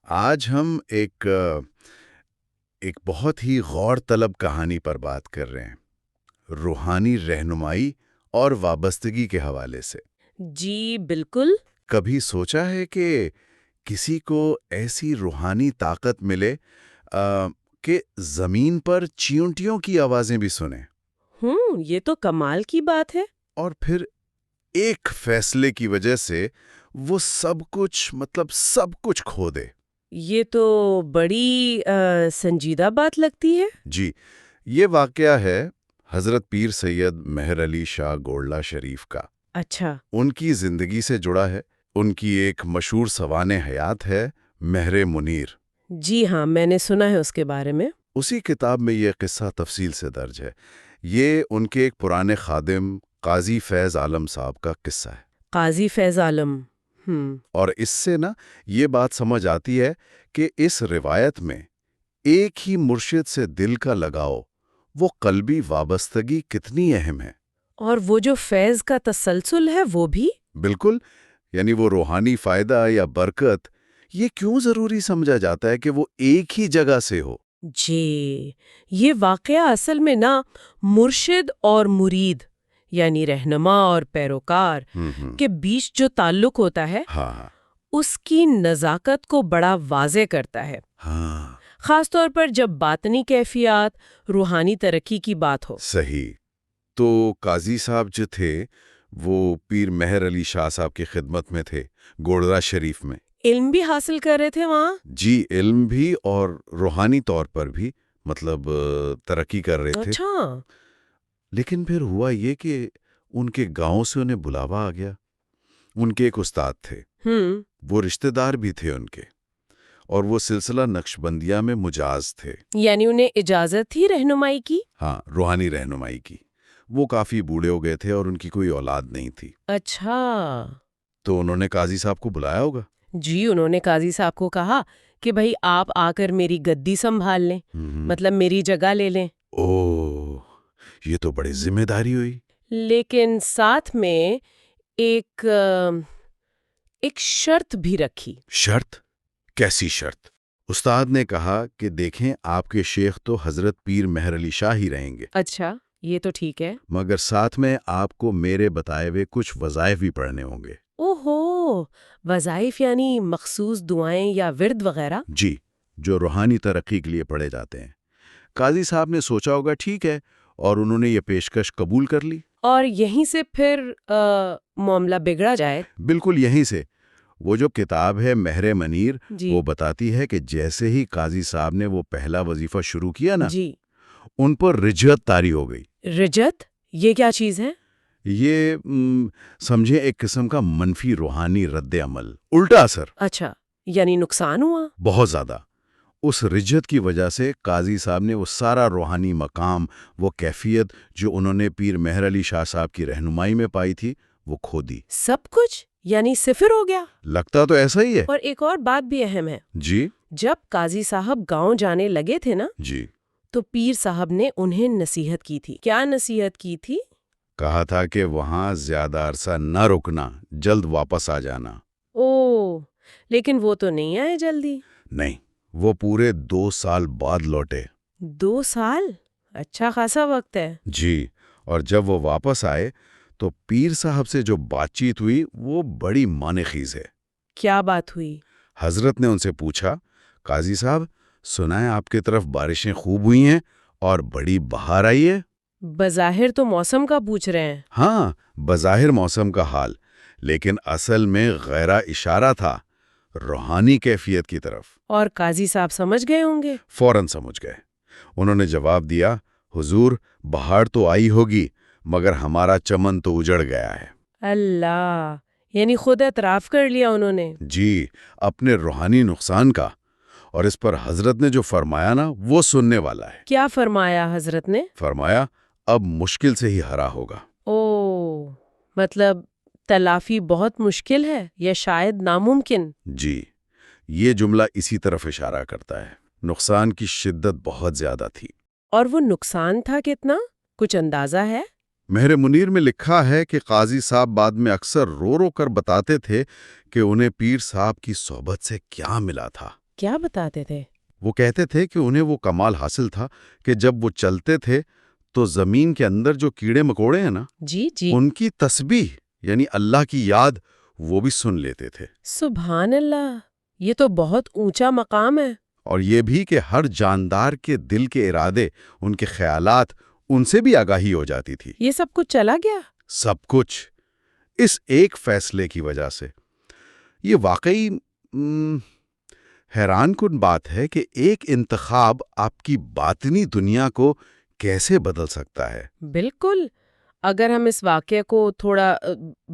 آج ہم ایک بہت ہی غور طلب کہانی پر بات کر رہے ہیں، روحانی رہنمائی اور وابستگی کے حوالے سے۔ جی بالکل۔ کبھی سوچا ہے کہ کسی کو ایسی روحانی طاقت ملے کہ زمین پر چیونٹیوں کی آوازیں بھی سنیں یہ تو کمال کی بات ہے۔ اور پھر ایک فیصلے کی وجہ سے وہ سب کچھ کھو دے؟ یہ تو بڑی سنجیدہ بات لگتی ہے۔ جی، یہ واقعہ ہے حضرت پیر سید مہر علی شاہ گولڑہ شریف کا۔ اچھا۔ ان کی زندگی سے جڑا ہے۔ ان کی ایک مشہور سوانح حیات ہے مہر منیر۔ جی ہاں، میں نے سنا ہے اس کے بارے میں۔ اسی کتاب میں یہ قصہ تفصیل سے درج ہے۔ یہ ان کے ایک پرانے خادم قاضی فیض عالم صاحب کا قصہ ہے۔ قاضی فیض عالم۔ اور اس سے یہ بات سمجھ آتی ہے کہ اس روایت میں ایک ہی مرشد سے دل کا لگاؤ، وہ قلبی وابستگی کتنی اہم ہے۔ اور وہ جو فیض کا تسلسل ہے وہ بھی؟ بالکل، یعنی وہ روحانی فائدہ یا برکت، یہ کیوں ضروری سمجھا جاتا ہے کہ وہ ایک ہی جگہ سے ہو؟ جی، یہ واقعہ اصل میں مرشد اور مرید یعنی رہنما اور پیروکار کے بیچ جو تعلق ہوتا ہے، ہاں اس کی نزاکت کو بڑا واضح کرتا ہے۔ ہاں، خاص طور پر جب باطنی کیفیات، روحانی ترقی کی بات ہو۔ صحیح۔ تو قاضی صاحب جو تھے وہ پیر مہر علی شاہ صاحب کی خدمت میں تھے گولڑہ شریف میں۔ علم بھی حاصل کر رہے تھے وہاں؟ جی، علم بھی اور روحانی طور پر بھی ترقی کر رہے تھے۔ اچھا۔ لیکن پھر ہوا یہ کہ ان کے گاؤں سے انہیں بلاوا آ گیا۔ ان کے ایک استاد تھے، وہ رشتہ دار بھی تھے ان کے، اور وہ سلسلہ نقشبندیہ میں مجاز تھے۔ یعنی انہیں اجازت تھی رہنمائی کی؟ ہاں، روحانی رہنمائی کی۔ وہ کافی بوڑھے ہو گئے تھے اور ان کی کوئی اولاد نہیں تھی۔ اچھا۔ تو انہوں نے قاضی صاحب کو بلایا ہوگا۔ جی، انہوں نے قاضی صاحب کو کہا کہ بھائی آپ آ کر میری گدی سنبھال لیں، مطلب میری جگہ لے لیں۔ اوہ، یہ تو بڑی ذمہ داری ہوئی۔ لیکن ساتھ میں ایک شرط بھی رکھی۔ شرط؟ کیسی شرط؟ استاد نے کہا کہ دیکھیں، آپ کے شیخ تو حضرت پیر مہر علی شاہ ہی رہیں گے۔ اچھا، یہ تو ٹھیک ہے، مگر ساتھ میں آپ کو میرے بتائے ہوئے کچھ وظائف بھی پڑھنے ہوں گے۔ اوہو، وظائف یعنی مخصوص دعائیں یا ورد وغیرہ؟ جی، جو روحانی ترقی کے لیے پڑھے جاتے ہیں۔ قاضی صاحب نے سوچا ہوگا ٹھیک ہے، اور انہوں نے یہ پیشکش قبول کر لی۔ اور یہیں سے پھر معاملہ بگڑا جائے؟ بالکل یہیں سے۔ وہ جو کتاب ہے مہر منیر، جی وہ بتاتی ہے کہ جیسے ہی قاضی صاحب نے وہ پہلا وظیفہ شروع کیا جی، ان پر رجعت طاری ہو گئی۔ رجت یہ کیا چیز ہے؟ یہ سمجھے ایک قسم کا منفی روحانی رد عمل، الٹا اثر۔ اچھا، یعنی نقصان ہوا؟ بہت زیادہ۔ اس رجعت کی وجہ سے قاضی صاحب نے وہ سارا روحانی مقام، وہ کیفیت جو انہوں نے پیر مہر علی شاہ صاحب کی رہنمائی میں پائی تھی، وہ کھو دی۔ سب کچھ یعنی صفر ہو گیا؟ لگتا تو ایسا ہی ہے۔ اور ایک اور بات بھی اہم ہے، جی جب قاضی صاحب گاؤں جانے لگے تھے جی، تو پیر صاحب نے انہیں نصیحت کی تھی۔ کیا نصیحت کی تھی؟ کہا تھا کہ وہاں زیادہ عرصہ نہ رکنا، جلد واپس آ جانا۔ اوہ، لیکن وہ تو نہیں آئے جلدی۔ نہیں، وہ پورے 2 سال بعد لوٹے۔ 2 سال؟ اچھا خاصا وقت ہے۔ جی، اور جب وہ واپس آئے تو پیر صاحب سے جو بات چیت ہوئی وہ بڑی معنی خیز ہے۔ کیا بات ہوئی؟ حضرت نے ان سے پوچھا، قاضی صاحب، سنا ہے آپ کی طرف بارشیں خوب ہوئی ہیں اور بڑی بہار آئی ہے؟ بظاہر تو موسم کا پوچھ رہے ہیں۔ ہاں، بظاہر موسم کا حال، لیکن اصل میں غیرہ اشارہ تھا روحانی کیفیت کی طرف۔ اور قاضی صاحب سمجھ گئے ہوں گے؟ فوراً سمجھ گئے۔ انہوں نے جواب دیا، حضور، بہار تو آئی ہوگی مگر ہمارا چمن تو اجڑ گیا ہے۔ اللہ، یعنی خود اعتراف کر لیا انہوں نے؟ جی، اپنے روحانی نقصان کا۔ اور اس پر حضرت نے جو فرمایا وہ سننے والا ہے۔ کیا فرمایا حضرت نے؟ فرمایا، اب مشکل سے ہی ہرا ہوگا۔ اوہ، مطلب تلافی بہت مشکل ہے یا شاید ناممکن؟ جی، یہ جملہ اسی طرف اشارہ کرتا ہے۔ نقصان کی شدت بہت زیادہ تھی۔ اور وہ نقصان تھا کتنا؟ کچھ اندازہ ہے؟ مہر منیر میں لکھا ہے کہ قاضی صاحب بعد میں اکثر رو رو کر بتاتے تھے کہ انہیں پیر صاحب کی صحبت سے کیا ملا تھا۔ کیا بتاتے تھے؟ وہ کہتے تھے کہ انہیں وہ کمال حاصل تھا کہ جب وہ چلتے تھے تو زمین کے اندر جو کیڑے مکوڑے ہیں نا، جی جی، ان کی تسبیح یعنی اللہ کی یاد وہ بھی سن لیتے تھے. سبحان اللہ، یہ تو بہت اونچا مقام ہے. اور یہ بھی کہ ہر جاندار کے دل کے ارادے، ان کے خیالات، ان سے بھی آگاہی ہو جاتی تھی. یہ سب کچھ چلا گیا؟ سب کچھ اس ایک فیصلے کی وجہ سے. یہ واقعی حیران کن بات ہے کہ ایک انتخاب آپ کی باطنی دنیا کو کیسے بدل سکتا ہے. بالکل. اگر ہم اس واقعے کو تھوڑا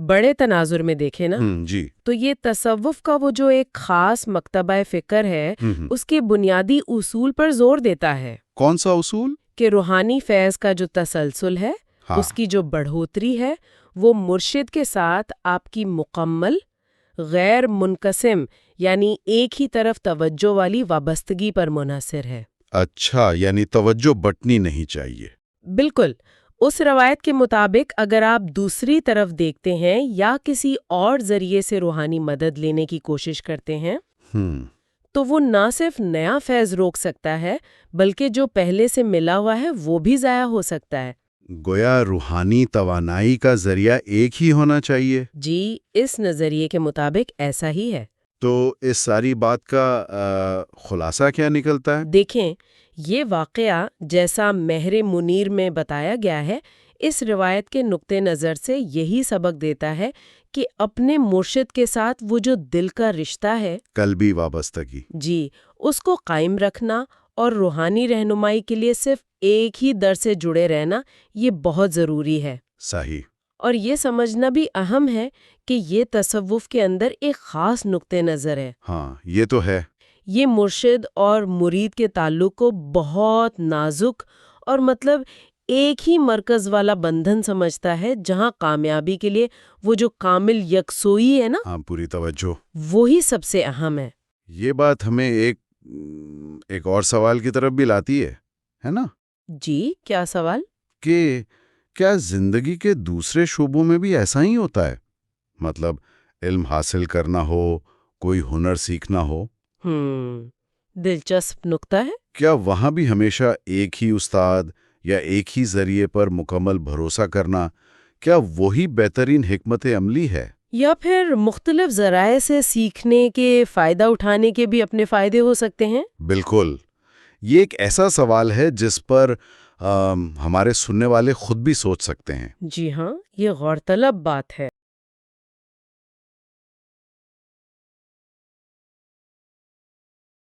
بڑے تناظر میں دیکھیں نا، جی. تو یہ تصوف کا وہ جو ایک خاص مکتبہ فکر ہے، اس کے بنیادی اصول پر زور دیتا ہے. کون سا اصول؟ کہ روحانی فیض کا جو تسلسل ہے، اس کی جو بڑھوتری ہے، وہ مرشد کے ساتھ آپ کی مکمل، غیر منقسم یعنی ایک ہی طرف توجہ والی وابستگی پر منحصر ہے. اچھا، یعنی توجہ بٹنی نہیں چاہیے. بالکل. اس روایت کے مطابق اگر آپ دوسری طرف دیکھتے ہیں یا کسی اور ذریعے سے روحانی مدد لینے کی کوشش کرتے ہیں تو وہ نہ صرف نیا فیض روک سکتا ہے بلکہ جو پہلے سے ملا ہوا ہے وہ بھی ضائع ہو سکتا ہے. گویا روحانی توانائی کا ذریعہ ایک ہی ہونا چاہیے. جی، اس نظریے کے مطابق ایسا ہی ہے. تو اس ساری بات کا خلاصہ کیا نکلتا ہے؟ دیکھیں، یہ واقعہ جیسا مہر منیر میں بتایا گیا ہے، اس روایت کے نقطہ نظر سے یہی سبق دیتا ہے کہ اپنے مرشد کے ساتھ وہ جو دل کا رشتہ ہے، قلبی وابستگی، جی، اس کو قائم رکھنا اور روحانی رہنمائی کے لیے صرف ایک ہی در سے جڑے رہنا، یہ بہت ضروری ہے. صحیح. اور یہ سمجھنا بھی اہم ہے کہ یہ تصوف کے اندر ایک خاص نقطہ نظر ہے. ہاں، یہ تو ہے. یہ مرشد اور مرید کے تعلق کو بہت نازک اور ایک ہی مرکز والا بندھن سمجھتا ہے، جہاں کامیابی کے لیے وہ جو کامل یکسوئی ہے نا، ہاں، پوری توجہ، وہی سب سے اہم ہے. یہ بات ہمیں ایک اور سوال کی طرف بھی لاتی ہے نا؟ جی، کیا سوال؟ کہ کیا زندگی کے دوسرے شعبوں میں بھی ایسا ہی ہوتا ہے؟ مطلب علم حاصل کرنا ہو، کوئی ہنر سیکھنا ہو. دلچسپ نقطہ ہے. کیا وہاں بھی ہمیشہ ایک ہی استاد یا ایک ہی ذریعے پر مکمل بھروسہ کرنا، کیا وہی بہترین حکمت عملی ہے؟ یا پھر مختلف ذرائع سے سیکھنے کے فائدہ اٹھانے کے بھی اپنے فائدے ہو سکتے ہیں؟ بالکل. یہ ایک ایسا سوال ہے جس پر ہمارے سننے والے خود بھی سوچ سکتے ہیں. جی ہاں، یہ غور طلب بات ہے.